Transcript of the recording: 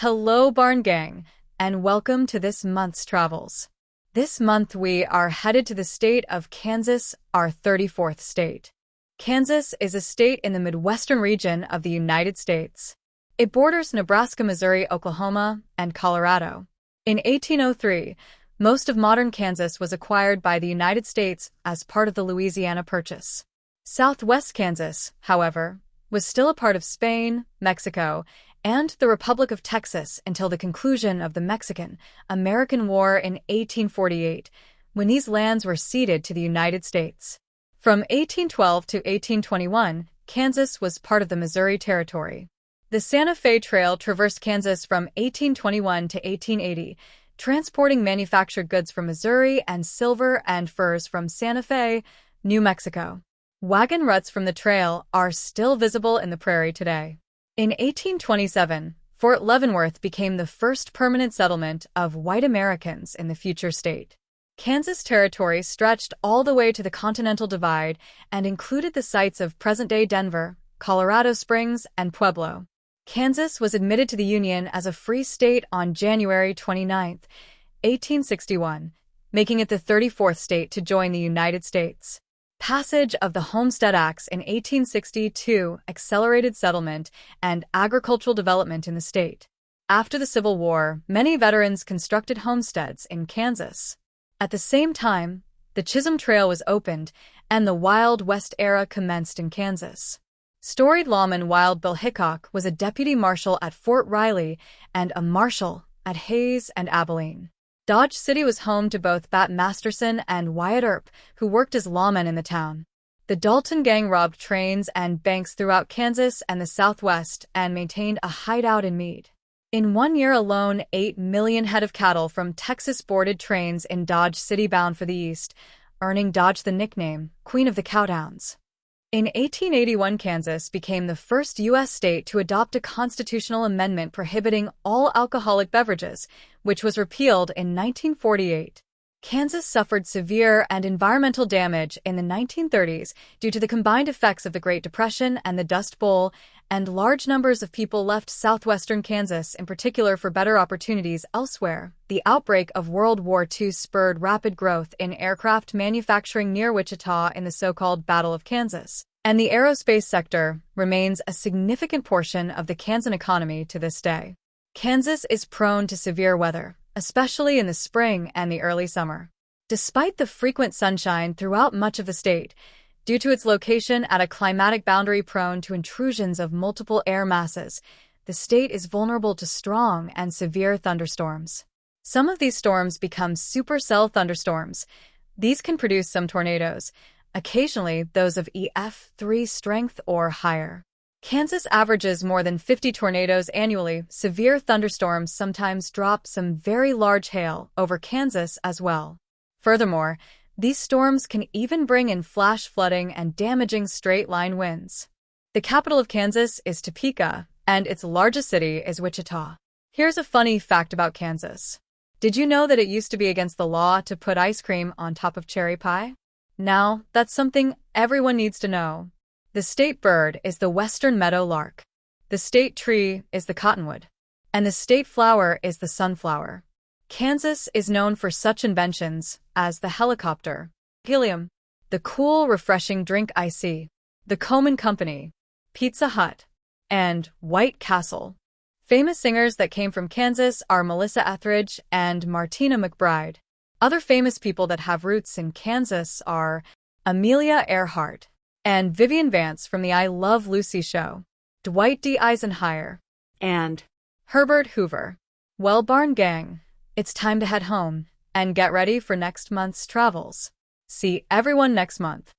Hello, Barn Gang, and welcome to this month's travels. This month we are headed to the state of Kansas, our 34th state. Kansas is a state in the Midwestern region of the United States. It borders Nebraska, Missouri, Oklahoma, and Colorado. In 1803, most of modern Kansas was acquired by the United States as part of the Louisiana Purchase. Southwest Kansas, however, was still a part of Spain, Mexico, and the Republic of Texas until the conclusion of the Mexican-American War in 1848, when these lands were ceded to the United States. From 1812 to 1821, Kansas was part of the Missouri Territory. The Santa Fe Trail traversed Kansas from 1821 to 1880, transporting manufactured goods from Missouri and silver and furs from Santa Fe, New Mexico. Wagon ruts from the trail are still visible in the prairie today. In 1827, Fort Leavenworth became the first permanent settlement of white Americans in the future state. Kansas territory stretched all the way to the Continental Divide and included the sites of present-day Denver, Colorado Springs, and Pueblo. Kansas was admitted to the Union as a free state on January 29, 1861, making it the 34th state to join the United States. Passage of the Homestead Acts in 1862 accelerated settlement and agricultural development in the state. After the Civil War, many veterans constructed homesteads in Kansas. At the same time, the Chisholm Trail was opened and the Wild West era commenced in Kansas. Storied lawman Wild Bill Hickok was a deputy marshal at Fort Riley and a marshal at Hays and Abilene. Dodge City was home to both Bat Masterson and Wyatt Earp, who worked as lawmen in the town. The Dalton Gang robbed trains and banks throughout Kansas and the Southwest and maintained a hideout in Meade. In 1 year alone, 8 million head of cattle from Texas boarded trains in Dodge City bound for the East, earning Dodge the nickname Queen of the Cowtowns. In 1881, Kansas became the first U.S. state to adopt a constitutional amendment prohibiting all alcoholic beverages, which was repealed in 1948. Kansas suffered severe and environmental damage in the 1930s due to the combined effects of the Great Depression and the Dust Bowl, and large numbers of people left southwestern Kansas in particular for better opportunities elsewhere. The outbreak of World War II spurred rapid growth in aircraft manufacturing near Wichita in the so-called Battle of Kansas, and the aerospace sector remains a significant portion of the Kansan economy to this day. Kansas is prone to severe weather, especially in the spring and the early summer. Despite the frequent sunshine throughout much of the state, due to its location at a climatic boundary prone to intrusions of multiple air masses, the state is vulnerable to strong and severe thunderstorms. Some of these storms become supercell thunderstorms. These can produce some tornadoes, occasionally those of EF3 strength or higher. Kansas averages more than 50 tornadoes annually. Severe thunderstorms sometimes drop some very large hail over Kansas as well. Furthermore, these storms can even bring in flash flooding and damaging straight-line winds. The capital of Kansas is Topeka, and its largest city is Wichita. Here's a funny fact about Kansas. Did you know that it used to be against the law to put ice cream on top of cherry pie? Now, that's something everyone needs to know. The state bird is the western meadow lark. The state tree is the cottonwood. And the state flower is the sunflower. Kansas is known for such inventions as the helicopter, helium, the cool, refreshing drink IC, the Coleman Company, Pizza Hut, and White Castle. Famous singers that came from Kansas are Melissa Etheridge and Martina McBride. Other famous people that have roots in Kansas are Amelia Earhart and Vivian Vance from the I Love Lucy show, Dwight D. Eisenhower, and Herbert Hoover. Well, Barn Gang, it's time to head home and get ready for next month's travels. See everyone next month.